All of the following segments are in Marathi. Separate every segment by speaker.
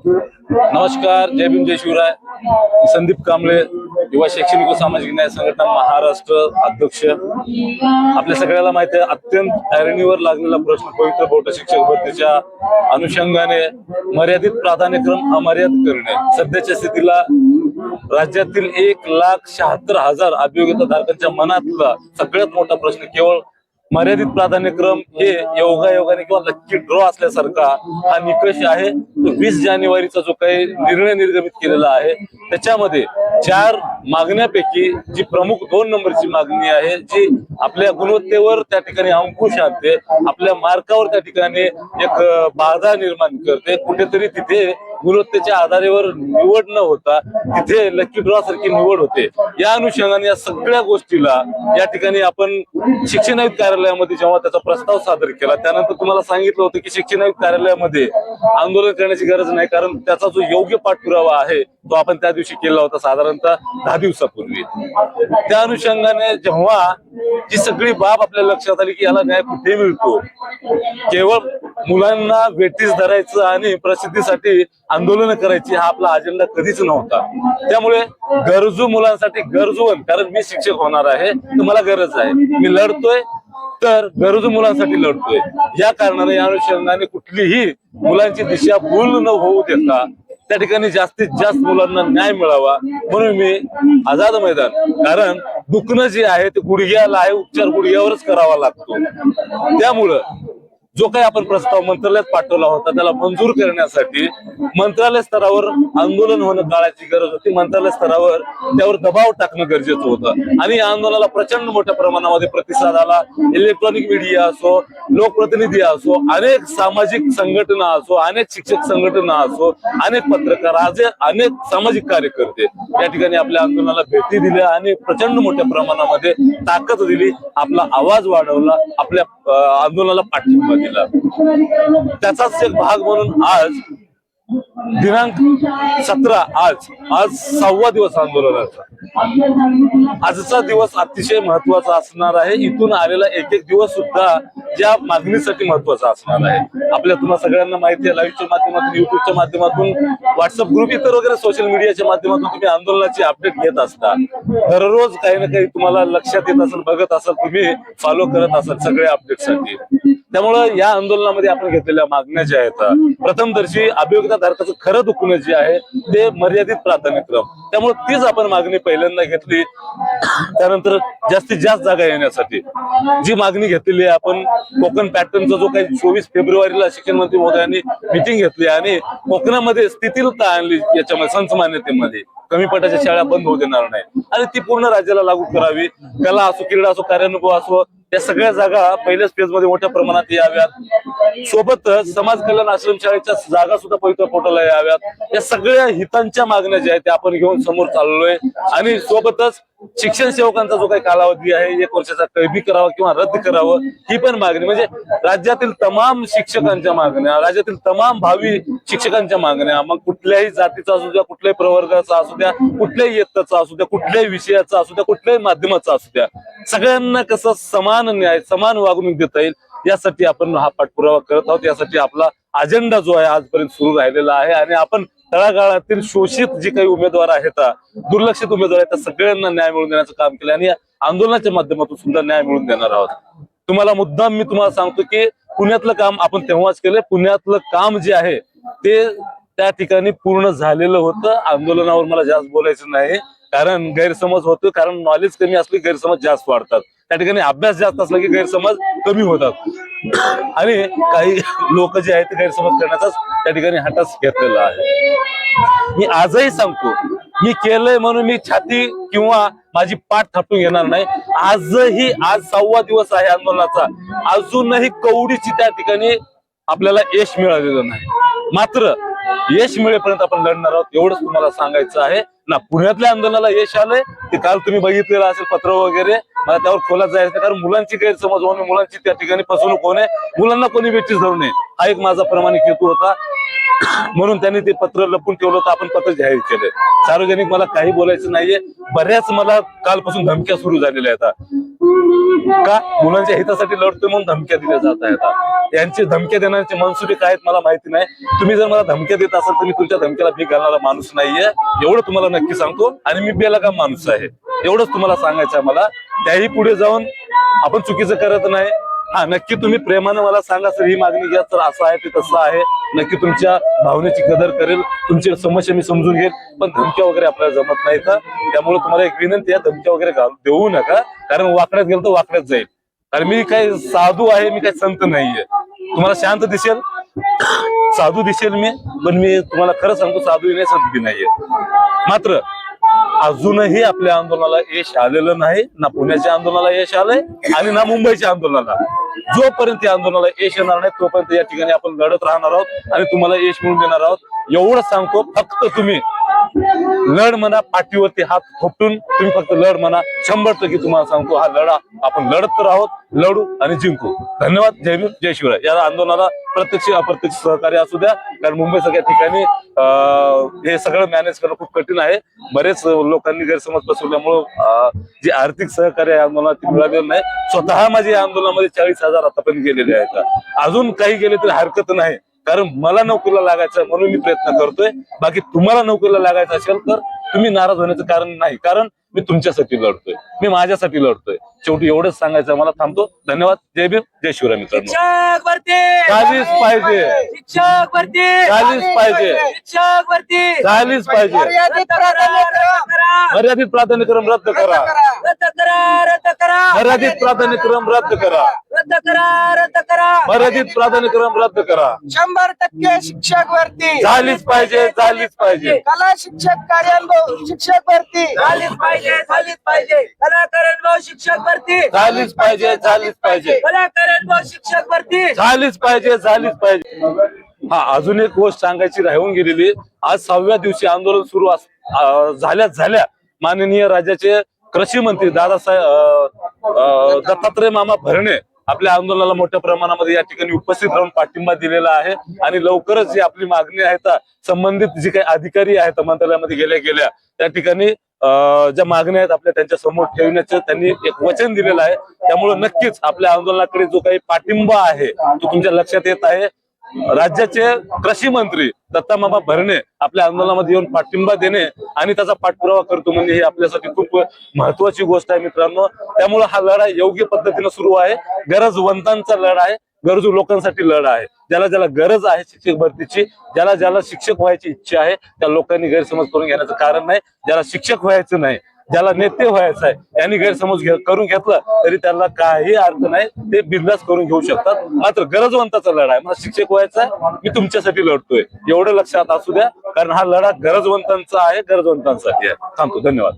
Speaker 1: नमस्कार, जय भीम जय शिवराय. संदीप कांबळे, युवा शैक्षणिक व सामाजिक न्याय संघटना महाराष्ट्र अध्यक्ष. आपल्या सगळ्याला माहिती आहे, अत्यंत ऐरणीवर लागलेला प्रश्न पवित्र बोर्ड शिक्षक भरतीच्या अनुषंगाने मर्यादित प्राधान्यक्रम अमर्याद करणे. सध्याच्या स्थितीला राज्यातील 1,76,000 अभियोग्यता धारकांच्या मनातला सगळ्यात मोठा प्रश्न केवळ मर्यादित प्राधान्यक्रम हे योगायोगाने किंवा लक्की ड्रॉ असल्यासारखा हा निकष आहे. 20 जानेवारीचा जो काही निर्णय निर्गमित केलेला आहे त्याच्यामध्ये 4 मागण्यापैकी जी प्रमुख 2 नंबरची मागणी आहे, जी आपल्या गुणवत्तेवर त्या ठिकाणी अंकुश आणते, आपल्या मार्कावर त्या ठिकाणी एक बाधा निर्माण करते. कुठेतरी तिथे गुणवत्तेच्या आधारावर निवड न होता तिथे लक्की ड्रॉ सारखी निवड होते. या अनुषंगाने या सगळ्या गोष्टीला या ठिकाणी आपण शिक्षण आयुक्त कार्यालयामध्ये जेव्हा त्याचा प्रस्ताव सादर केला त्यानंतर तुम्हाला सांगितलं होतं की शिक्षण आयुक्त कार्यालयामध्ये आंदोलन करण्याची गरज नाही, कारण त्याचा जो योग्य पाठपुरावा आहे तो आपण त्या दिवशी केला होता, साधारणतः 10 दिवसापूर्वी. त्या अनुषंगाने जेव्हा जी सगळी बाब आपल्या लक्षात आली की याला न्याय कुठे मिळतो, केवळ मुलांना वेठीस धरायचं आणि प्रसिद्धीसाठी आंदोलन करायची हा आपला अजेंडा कधीच नव्हता. त्यामुळे गरजू मुलांसाठी गरजूवन, कारण मी शिक्षक होणार आहे तर मला गरज आहे, मी लढतोय तर गरजू मुलांसाठी लढतोय. या कारणाने या अनुषंगाने कुठलीही मुलांची दिशाभूल न होऊ देता त्या ठिकाणी जास्तीत जास्त मुलांना न्याय मिळावा म्हणून मी आझाद मैदान, कारण दुखणं जे आहे ते गुडघ्याला आहे, उपचार गुडघ्यावरच करावा लागतो. त्यामुळं जो काही आपण प्रस्ताव मंत्रालयात पाठवला होता त्याला मंजूर करण्यासाठी मंत्रालय स्तरावर आंदोलन होणं काळाची गरज होती. मंत्रालय स्तरावर त्यावर दबाव टाकणं गरजेचं होतं आणि या आंदोलनाला प्रचंड मोठ्या प्रमाणामध्ये प्रतिसाद आला. इलेक्ट्रॉनिक मीडिया असो, लोकप्रतिनिधी असो, अनेक सामाजिक संघटना असो, अनेक शिक्षक संघटना असो, अनेक पत्रकार, अनेक सामाजिक कार्यकर्ते या ठिकाणी आपल्या आंदोलनाला भेटी दिल्या आणि प्रचंड मोठ्या प्रमाणामध्ये ताकद दिली, आपला आवाज वाढवला, आपल्या आंदोलनाला पाठिंबा दिला. त्याचाच एक भाग म्हणून आज दिनांक 17 आज 6वा दिवस आंदोलनाचा. आजचा दिवस अतिशय महत्वाचा असणार आहे. इथून आलेला एक दिवस सुद्धा ज्या मागणीसाठी महत्वाचा असणार आहे. आपल्या तुम्हाला सगळ्यांना माहिती आहे, लाईव्हच्या माध्यमातून, युट्यूबच्या माध्यमातून, व्हॉट्सअप ग्रुप, इतर वगैरे सोशल मीडियाच्या माध्यमातून तुम्ही आंदोलनाची अपडेट घेत असता. दररोज काही ना काही तुम्हाला लक्षात येत असेल, बघत असाल, तुम्ही फॉलो करत असाल सगळ्या अपडेटसाठी. त्यामुळे या आंदोलनामध्ये आपण घेतलेल्या मागण्या ज्या आहेत, प्रथमदर्शी अभियोग्यता धारकाचं खरं दुखणं जे आहे ते मर्यादित प्राधान्यक्रम, त्यामुळे तीच आपण मागणी पहिल्यांदा घेतली. त्यानंतर जास्तीत जास्त जागा येण्यासाठी जी मागणी घेतलेली आहे आपण, कोकण पॅटर्नचा जो काही 24 फेब्रुवारीला शिक्षण मंत्री महोदयांनी मीटिंग घेतली आणि कोकणामध्ये स्थितीलता आणली, याच्यामध्ये संच मान्यतेमध्ये कमी पटाच्या शाळा बंद होऊ देणार नाही आणि ती पूर्ण राज्याला लागू करावी. कला असो, क्रीडा असो, कार्यानुभव असो, या सगळ्या जागा पहिल्याच फेज मध्ये मोठ्या प्रमाणात याव्यात. सोबतच समाज कल्याण आश्रम शाळेच्या जागा सुद्धा पवित्र पोर्टलला याव्यात. या सगळ्या हितांच्या मागण्या ज्या आहेत त्या आपण घेऊन समोर चाललोय आणि सोबतच शिक्षण सेवकांचा जो काही कालावधी आहे 1 वर्षाचा कैदी करावा किंवा रद्द करावं, ही पण मागणी. म्हणजे राज्यातील तमाम शिक्षकांच्या मागण्या, राज्यातील तमाम भावी शिक्षकांच्या मागण्या, मग कुठल्याही जातीचा असू द्या, कुठल्याही प्रवर्गाचा असू द्या, कुठल्याही इयत्तेचा असू द्या, कुठल्याही विषयाचा असू द्या, कुठल्याही माध्यमाचा असू द्या, सगळ्यांना कसं समान न्याय, समान वागणूक देता येईल यासाठी आपण हा पाठपुरावा करत आहोत. यासाठी आपला अजेंडा जो आहे आजपर्यंत सुरू राहिलेला आहे आणि आपण तळागाळातील शोषित जे काही उमेदवार आहेत, दुर्लक्षित उमेदवार आहेत, त्या सगळ्यांना न्याय मिळवून देण्याचं काम केलं आणि आंदोलनाच्या माध्यमातून सुद्धा न्याय मिळवून देणार आहोत. तुम्हाला मुद्दाम मी तुम्हाला सांगतो की पुण्यातलं काम आपण तेव्हाच केलं. पुण्यातलं काम जे आहे ते त्या ठिकाणी पूर्ण झालेलं होतं. आंदोलनावर मला जास्त बोलायचं नाही, कारण गैरसमज होतो, कारण नॉलेज कमी असले गैरसमज जास्त वाढतात. त्या ठिकाणी अभ्यास जास्त असला की गैरसमज कमी होतात आणि काही लोक जे आहेत ते गैरसमज करण्याचाच त्या ठिकाणी हटास घेतलेला आहे. मी आजही सांगतो, मी केलंय म्हणून मी छाती किंवा माझी पाठ थापून घेणार नाही. आजही, आज 6वा दिवस आहे आंदोलनाचा, अजूनही कवडीची त्या ठिकाणी आपल्याला यश मिळालेलं नाही. मात्र यश मिळेपर्यंत आपण लढणार आहोत, एवढंच तुम्हाला सांगायचं आहे ना. पुण्यातल्या आंदोलनाला यश आलंय ते काल तुम्ही बघितलेलं असेल, पत्र वगैरे, मला त्यावर खोलात जायचं, कारण मुलांची गैरसमज होऊ नये, मुलांची त्या ठिकाणी फसवणूक होऊ नये, मुलांना कोणी वेठीस धरू नये, हा एक माझा प्रामाणिक हेतू होता. म्हणून त्यांनी ते पत्र लपून ठेवलं होतं, आपण पत्र जाहीर केलंय. सार्वजनिक मला काही बोलायचं नाहीये. बऱ्याच मला कालपासून धमक्या सुरू झालेल्या आहेत. का मुलांच्या हितासाठी लढतोय म्हणून धमक्या दिल्या जात आहेत. यांची धमक्या देण्याचे मनसुबे काय आहेत मला माहिती नाही. तुम्ही जर मला धमक्या देत असाल तर मी तुमच्या धमक्याला भीक घालणारा माणूस नाहीये, एवढं तुम्हाला नक्की सांगतो. आणि मी बेलगाम माणूस आहे, एवढंच तुम्हाला सांगायचं आहे मला. त्याही पुढे जाऊन आपण चुकीचं करत नाही. हा, नक्की तुम्ही प्रेमानं मला सांगा सर ही मागणी घ्या, तर असं आहे ते तसं आहे. नक्की तुमच्या भावनेची कदर करेल, तुमची समस्या मी समजून घेईल. पण धमक्या वगैरे आपल्याला जमत नाही का. त्यामुळे तुम्हाला एक विनंती आहे, धमक्या वगैरे देऊ नका. कारण वाकड्यात गेलं तर वाकड्यात जाईल. कारण मी काही साधू आहे, मी काही संत नाहीये. तुम्हाला शांत दिसेल, साधू दिसेल मी, पण मी तुम्हाला खरं सांगतो साधू नाही, संत बी नाहीये. मात्र अजूनही आपल्या आंदोलनाला यश आलेलं नाही, ना पुण्याच्या आंदोलनाला यश आलंय आणि ना मुंबईच्या आंदोलनाला. जोपर्यंत या आंदोलनाला यश येणार नाही तोपर्यंत या ठिकाणी आपण लढत राहणार आहोत आणि तुम्हाला यश मिळवून देणार आहोत. एवढंच सांगतो, फक्त तुम्ही लढ म्हणा, पाठीवरती हात थोपटून तुम्ही फक्त लढ म्हणा. 100% तुम्हाला सांगतो हा लढा आपण लढत तर आहोत, लढू आणि जिंकू. धन्यवाद. जय भीम, जय शिवराय. या आंदोलनाला प्रत्यक्ष अप्रत्यक्ष सहकार्य असू द्या, कारण मुंबई सगळ्या ठिकाणी हे सगळं मॅनेज करणं खूप कठीण आहे. बरेच लोकांनी गैरसमज पसरल्यामुळं जे आर्थिक सहकार्य आंदोलनात ते मिळालेलं नाही. स्वतः माझे या आंदोलनामध्ये 40,000 आतापर्यंत गेलेले आहेत. अजून काही गेले तरी हरकत नाही, कारण मला नोकरीला लागायचं म्हणून मी प्रयत्न करतोय. बाकी तुम्हाला नोकरीला लागायचं असेल तर तुम्ही नाराज होण्याचं कारण नाही, कारण मी तुमच्यासाठी लढतोय, मी माझ्यासाठी लढतोय. शेवटी एवढंच सांगायचं मला. थांबतो. धन्यवाद. जय भीम, जय शिवराय मित्रांनो.
Speaker 2: शिक्षक भरती
Speaker 1: झालीच पाहिजे,
Speaker 2: शिक्षक भरती
Speaker 1: झालीच पाहिजे,
Speaker 2: शिक्षक भरती
Speaker 1: झालीच पाहिजे. मर्यादित प्राधान्यक्रम रद्द करा,
Speaker 2: रद्द करा, रद्द करा,
Speaker 1: मर्यादित प्राधान्यक्रम रद्द करा,
Speaker 2: रद्द करा, रद्द करा,
Speaker 1: मर्यादित प्राधान्यक्रम रद्द करा.
Speaker 3: 100% शिक्षक भरती
Speaker 1: झालीच पाहिजे, झालीच पाहिजे.
Speaker 3: कला शिक्षक कार्यानुभव शिक्षक भरती
Speaker 2: झालीच पाहिजे, झालीच पाहिजे. कलाकारांनो शिक्षक भरती
Speaker 1: झालीच पाहिजे, झालीच पाहिजे.
Speaker 2: कलाकारांनो शिक्षक भरती
Speaker 1: झालीच पाहिजे, झालीच पाहिजे. हा, अजून एक गोष्ट सांगायची राहून गेलेली. आज 6व्या दिवशी आंदोलन सुरू झाल्या माननीय राज्याचे कृषी मंत्री दत्तात्रय मामा भरणे आपल्या आंदोलनाला मोठ्या प्रमाणामध्ये या ठिकाणी उपस्थित राहून पाठिंबा दिलेला आहे. आणि लवकरच जी आपली मागणी आहेत, संबंधित जे काही अधिकारी आहेत मंत्रालयामध्ये गेल्या त्या ठिकाणी ज्या मागण्या आहेत आपल्या त्यांच्या समोर ठेवण्याचं त्यांनी एक वचन दिलेलं आहे. त्यामुळे नक्कीच आपल्या आंदोलनाकडे जो काही पाठिंबा आहे तो तुमच्या लक्षात येत आहे. राज्याचे कृषी मंत्री दत्तामामा भरणे आपल्या आंदोलनामध्ये येऊन पाठिंबा देणे आणि त्याचा पाठपुरावा करतो म्हणजे ही आपल्यासाठी खूप महत्वाची गोष्ट आहे मित्रांनो. त्यामुळे हा लढा योग्य पद्धतीने सुरू आहे. गरजवंतांचा लढा आहे, गरजू लोकांसाठी लढा आहे. ज्याला ज्याला गरज आहे शिक्षक भरतीची, ज्याला ज्याला शिक्षक व्हायची इच्छा आहे त्या लोकांनी गैरसमज करून घेण्याचं कारण नाही. ज्याला शिक्षक व्हायचं नाही, ज्याला नेते व्हायचं आहे यांनी गैरसमज करून घेतला तरी त्याला काही अर्थ नाही, ते बिंदास करून घेऊ शकतात. मात्र गरजवंताचा लढा आहे, मला शिक्षक व्हायचा आहे, मी तुमच्यासाठी लढतोय एवढं लक्षात असू द्या. कारण हा लढा गरजवंतांचा आहे, गरजवंतांसाठी आहे. थांबतो. धन्यवाद.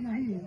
Speaker 4: नाही